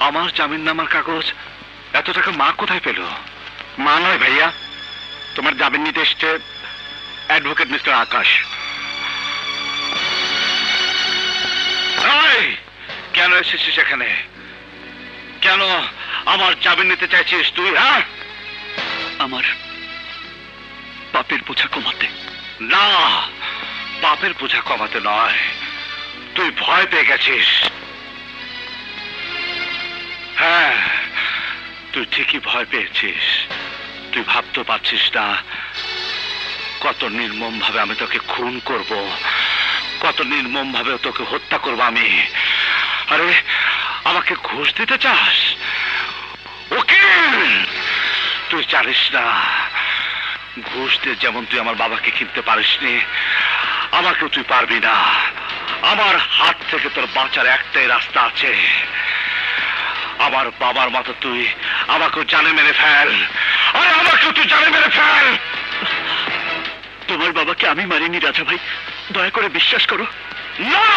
আমার জামিননামার কাগজ, এত টাকা মা কোথায় পেল? মা নয় ভাইয়া, তোমার জামিন নিতে এসছে অ্যাডভোকেট মিস্টার আকাশ। কেন এসেছিস এখানে? কেন আমার জামিন নিতে চাইছিস তুই? হ্যাঁ, আমার পাপের বোঝা কমাতে। না, পাপের বোঝা কমাতে নয়, তুই ভয় পেয়ে গেছিস। হ্যাঁ, তুই ঠিকই ভয় পেয়েছিস। তুই ভাবতে পারছিস না কত নির্মম ভাবে আমি তোকে খুন করব, কত নির্মম ভাবে তোকে হত্যা করব আমি। আরে আমাকে ঘুষ দিতে চাস? ওকে, তুই জানিস না ঘুষ দিয়ে যেমন তুই আমার বাবাকে কিনতে পারিসনি, আমাকেও তুই পারবি না। আমার হাত থেকে তোর বাঁচার একটাই রাস্তা আছে, আমার বাবার মতো তুই আমাকেও জানে মেরে ফেল। আরে আমাকেও তুই জানে মেরে ফেল। তোমার বাবাকে আমি মারিনি রাজা ভাই, দয়া করে বিশ্বাস করো। না,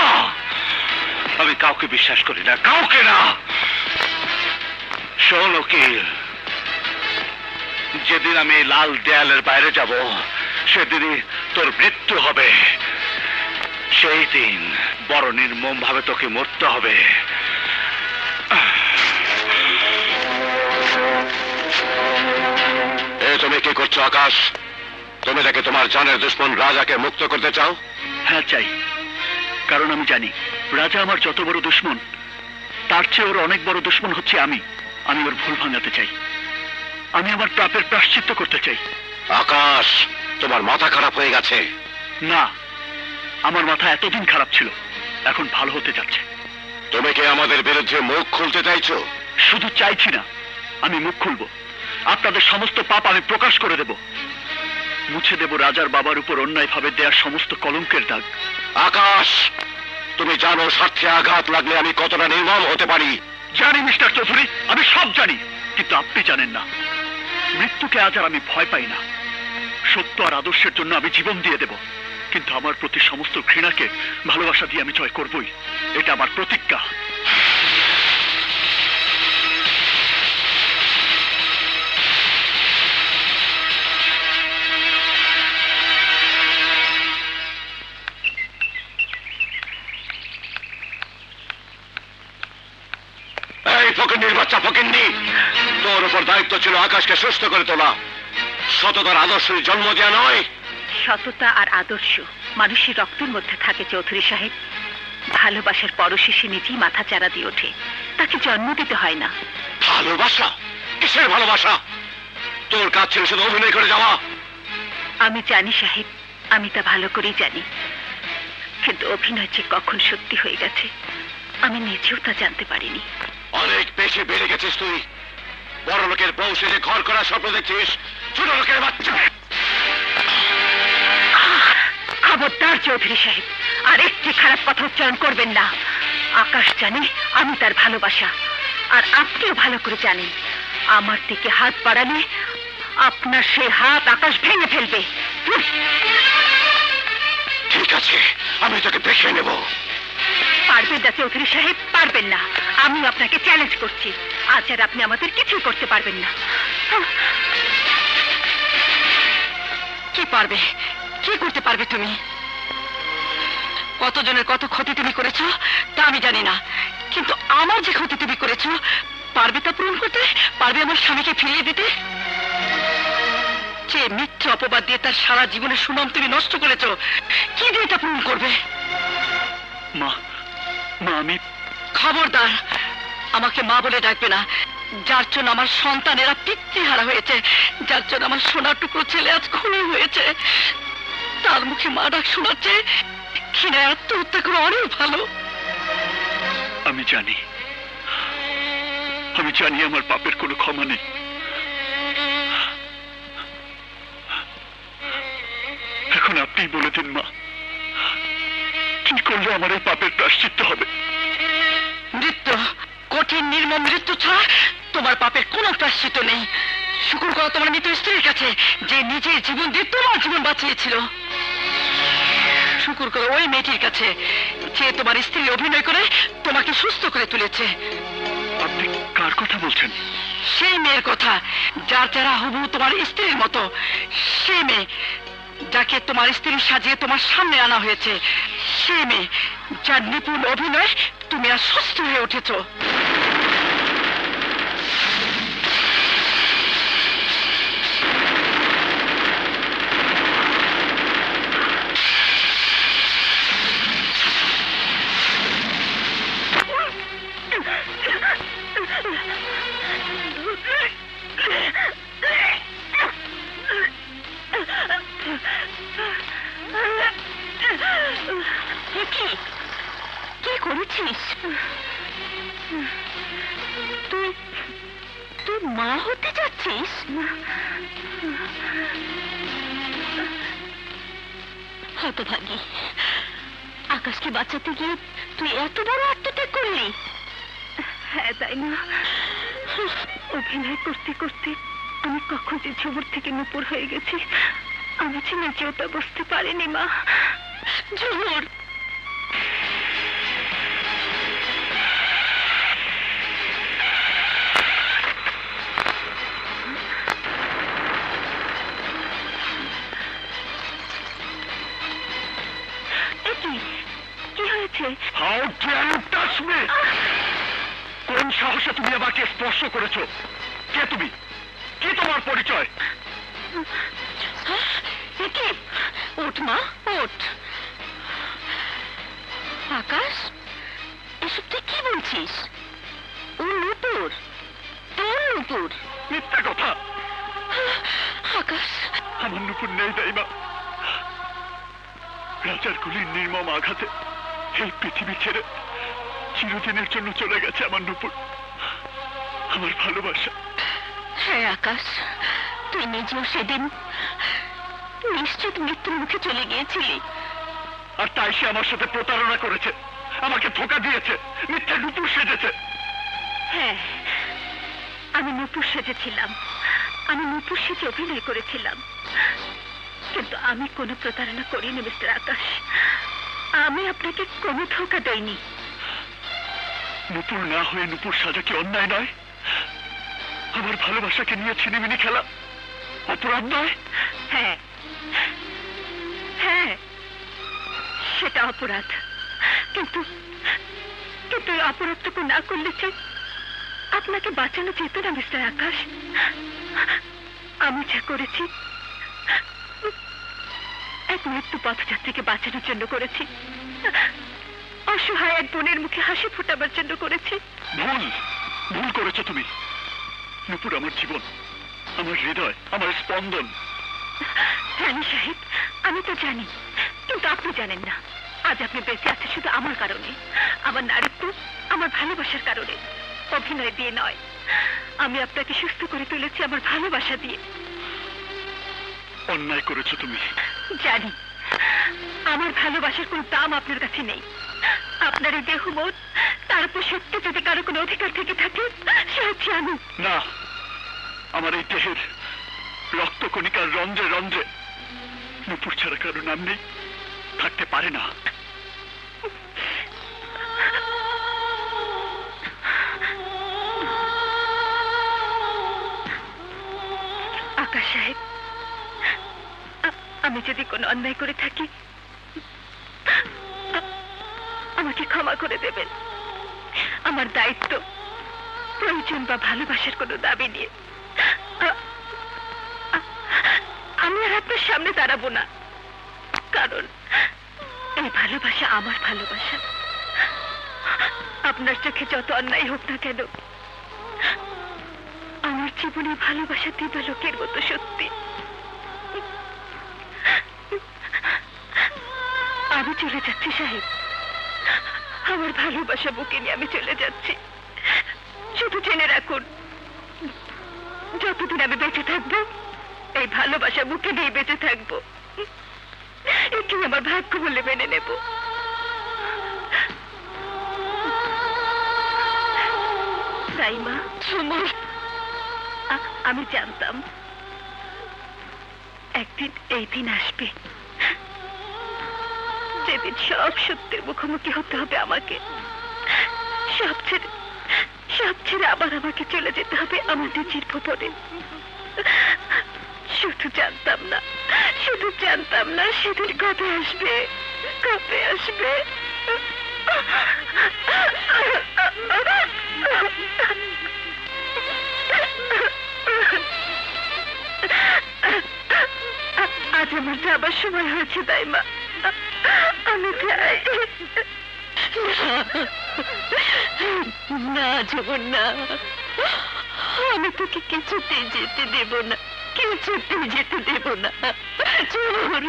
আমি কাউকে বিশ্বাস করি না, কাউকে না। শোন উকিল, যেদিন আমি লাল দেয়ালের বাইরে যাব সেদিনই তোর মৃত্যু হবে। সেই দিন বড় নির্মম ভাবে তোকে মরতে হবে। তুমি কি করছো আকাশ? তুমি নাকি তোমার জানের দুশ্মন রাজাকে মুক্ত করতে চাও? হ্যাঁ চাই, কারণ আমি জানি রাজা আমার যত বড় দুশ্মন তার চেয়ে ওর অনেক বড় দুশ্মন হচ্ছে আমি। আমি ওর ভুল ভাঙাতে চাই, আমি আমার পাপের প্রায়শ্চিত্ত করতে চাই। আকাশ, তোমার মাথা খারাপ হয়ে গেছে। না, আমার মাথা এতদিন খারাপ ছিল, এখন ভালো হতে যাচ্ছে। তুমি কি আমাদের বিরুদ্ধে মুখ খুলতে চাইছো? শুধু চাইছি না, আমি মুখ খুলব। আপনাদের সমস্ত পাপ আমি প্রকাশ করে দেব, মুছে দেব রাজার বাবার উপর অন্যায়ভাবে দেওয়ার সমস্ত কলঙ্কের দাগ। আকাশ, তুমি জানো স্বার্থে আঘাত লাগলে আমি কতটা নির্মম হতে পারি? জানি মিস্টার চৌধুরী, আমি সব জানি, কিন্তু আপনি জানেন না। মৃত্যুকে আজ আর আমি ভয় পাই না। সত্য আর আদর্শের জন্য আমি জীবন দিয়ে দেব, কিন্তু আমার প্রতি সমস্ত ঘৃণাকে ভালোবাসা দিয়ে আমি জয় করবই, এটা আমার প্রতিজ্ঞা। ফকিন্নির বাচ্চা ফকিন্নি, তোর উপর দায়িত্ব ছিল আকাশকে সুস্থ করে তোলা, সততার আদর্শের জন্ম দেওয়া নয়। সততা আর আদর্শ মানুষের রক্তের মধ্যে থাকে চৌধুরী সাহেব। ভালোবাসার পরশেষে নিজেই মাথা চারা দিয়ে ওঠে, তাকে জন্ম দিতে হয় না। ভালোবাসা? কিসের ভালোবাসা? তোর কাজ ছিল শুধু অভিনয় করে যাওয়া। আমি জানি সাহেব, আমি তা ভালো করেই জানি, কিন্তু অভিনয় যে কখন সত্যি হয়ে গেছে আমি নিজেও তা জানতে পারিনি। অনেক বেশি বেড়ে গেছিস তুই। বড় লোকের বউ সেজে ঘর করার স্বপ্ন দেখছিস, ছোট লোকের বাচ্চা। খবরদার চৌধুরী সাহেব, আর একটি খারাপ কথা উচ্চারণ করবেন না। আকাশ জানে আমি তার ভালোবাসা, আর আপনিও ভালো করে জানেন আমার দিকে হাত বাড়ালে আপনার সেই হাত আকাশ ভেঙে ফেলবে। ঠিক আছে, আমি তোকে দেখে নেব। পারবেন না চৌধুরী সাহেব, পারবেন না। আমি আপনাকে চ্যালেঞ্জ করছি, আজ আর আপনি আমাদের কিছুই করতে পারবেন না। কি পারবে? কি করতে পারবে তুমি? কতজনের কত ক্ষতি তুমি করেছো তা আমি জানি না, কিন্তু আমার যে ক্ষতি তুমি করেছো পারবে তা পূরণ করতে? পারবে আমার স্বামীকে ফিরিয়ে দিতে? যে মিথ্যা অপবাদ দিয়ে তার সারা জীবনের সুনাম তুমি নষ্ট করেছো, কি দিয়ে তা পূরণ করবে? মা, মা আমি... খবরদার, আমাকে মা বলে ডাকবে না। যার জন্য আমার সন্তানেরা পিতৃহারা হয়েছে, যার জন্য আমার সোনার টুকরো ছেলে আজ খুন হয়েছে, তার মুখে মা ডাক শোনাচ্ছে ঘৃণায় আত্মহত্যা করে অনেক ভালো। আমি জানি, আমি জানি আমার পাপের কোনো ক্ষমা নেই। এখন আপনিই বলে দিন মা, কি করলে আমার এই পাপের প্রায়শ্চিত্ত হবে? মৃত্যু, কঠিন নির্মম মৃত্যু ছাড়া তোমার পাপের কোনো প্রায়শ্চিত্ত নেই। শুকর করো তোমার মৃত স্ত্রীর কাছে, যে নিজের জীবন দিয়ে তোমার জীবন বাঁচিয়েছিল। শুকর করো ওই মেয়েটির কাছে, যে তোমার স্ত্রী অভিনয় করে তোমাকে সুস্থ করে তুলেছে। আপনি আপনি কার কথা বলছেন? সেই মেয়ের কথা যার চেহারা হবু তোমার স্ত্রীর মতো, সেই মেয়ে যাকে তোমার স্ত্রী সাজিয়ে তোমার সামনে আনা হয়েছে, সেই মেয়ে যার নিপুণ অভিনয় তুমি আর সুস্থ হয়ে উঠেছ। কি করেছিস তুই? তুই মা হতে যাচ্ছিস? হতভাগী, আকাশকে বাঁচাতে গিয়ে তুই এত বড় আত্মত্যাগ করলি? হ্যাঁ, তাই না? অভিনয় করতে করতে আমি কখন যে ঝুমুর থেকে নুপুর হয়ে গেছি আমি যে নিজেও তা বুঝতে পারিনি। মা, ঝুমুর, কি হয়েছে? How dare you touch me! কোন সাহসে তুমি আমাকে স্পর্শ করেছো? কে তুমি? কি তোমার পরিচয়? কি? ওঠ মা, ওঠ। আকাশ, এসব তুই কি বলছিস? ও নূপুর, তোর নূপুর। মিথ্যে কথা! আকাশ, আমার নূপুর নেই দাইমা। রাজার গুলির নির্মম আঘাতে এই পৃথিবী ছেড়ে চিরদিনের জন্য চলে গেছে আমার নূপুর, আমার ভালোবাসা। হ্যাঁ আকাশ, তুই নিজেও সেদিন নিশ্চিত মৃত্যুর মুখে চলে গিয়েছিলি। আর তাই সে আমার সাথে প্রতারণা করেছে, আমাকে ধোঁকা দিয়েছে, মিথ্যে নূপুর সেজেছে। হ্যাঁ, আমি নূপুর সেজেছিলাম, আমি নূপুর সেজে অভিনয় করেছিলাম, কিন্তু আমি কোনো প্রতারণা করিনি মিস্টার আকাশ। আমি আপনাকে কোনো ধোঁকা দেইনি। নূপুর না হয়ে নূপুর সাজা কি অন্যায় নয়? আমার ভালোবাসাকে নিয়ে ছিনিমিনি খেলা অপরাধ নয়? হ্যাঁ হ্যাঁ, সেটা অপরাধ, কিন্তু কিন্তু এই অপরাধটুকু না করলে যে আপনাকে বাঁচানো যেত না মিস্টার আকাশ। আমি যা করেছি এক মৃত্যু পথযাত্রীকে বাঁচানোর জন্য করেছি, অসহায় এক বোনের মুখে হাসি ফোটাবার জন্য করেছি। ভুল, ভুল করেছো তুমি। নূপুর আমার জীবন, আমার হৃদয়, আমার স্পন্দন। জানি সাহেব, আমি তো জানি, কিন্তু আপনি জানেন না। আজ আপনি বেঁচে আছেন শুধু আমার কারণে, আমার নারীত্ব, আমার ভালোবাসার কারণে, অভিনয় দিয়ে নয়। আমি আপনাকে সুস্থ করে তুলেছি আমার ভালোবাসা দিয়ে। অন্যায় করেছো তুমি। জানি, আমার ভালোবাসার কোনো দাম আপনার কাছে নেই। আপনার এই দেহ মন, তার উপর সত্য যদি কারো কোনো অধিকার থেকে থাকে সে হচ্ছে আমি। না, আমার এই দেহের রক্ত কণিকার রন্ধ্রে রন্ধ্রে নূপুর ছাড়া কারো নাম নেই, থাকতে পারে না। আকাশ সাহেব, আমি যদি কোনো অন্যায় করে থাকি আমাকে ক্ষমা করে দেবেন। আমার দায়িত্ব, প্রয়োজন বা ভালোবাসার কোনো দাবি নিয়ে আমি আর আপনার সামনে দাঁড়াবো না, কারণ এই ভালোবাসা আমার ভালোবাসা। আপনার চোখে যত অন্যায় হোক না কেন, আমার জীবনে ভালোবাসা দিবালোকের মতো সত্যি। আমি চলে যাচ্ছি সাহেব, আমার ভালোবাসা বুকে নিয়ে আমি চলে যাচ্ছি। শুধু জেনে রাখুন, যতদিন আমি বেঁচে থাকবো এই ভালোবাসা বুকে নিয়ে বেঁচে থাকবো, একে আমার ভাগ্য বলে মেনে নেব। তাই মা, আমি জানতাম একদিন এই দিন আসবে যেদিন সব সত্যের মুখোমুখি হতে হবে আমাকে। সব ছেড়ে সব ছেড়ে আবার আমাকে চলে যেতে হবে আমার নিজের ভুবনে। শুধু জানতাম না সেদিন কবে আসবে, কবে আসবে। আজ আমার যাবার সময় হয়েছে দাইমা, আমি যাই। না জীবন না, আমি তোকে কিছুতেই যেতে দেব না, কিছুতেই যেতে দেব না। চোর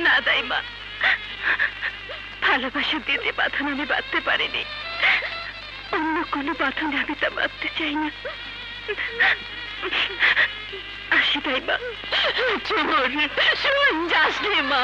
না দাইমা, ভালোবাসা দিয়ে যে বাঁধন আমি বাঁধতে পারিনি, অন্য কোনো বাঁধনে আমি তা বাঁধতে চাই না। আসি দাইমা। চোর শোন, যাস রে মা।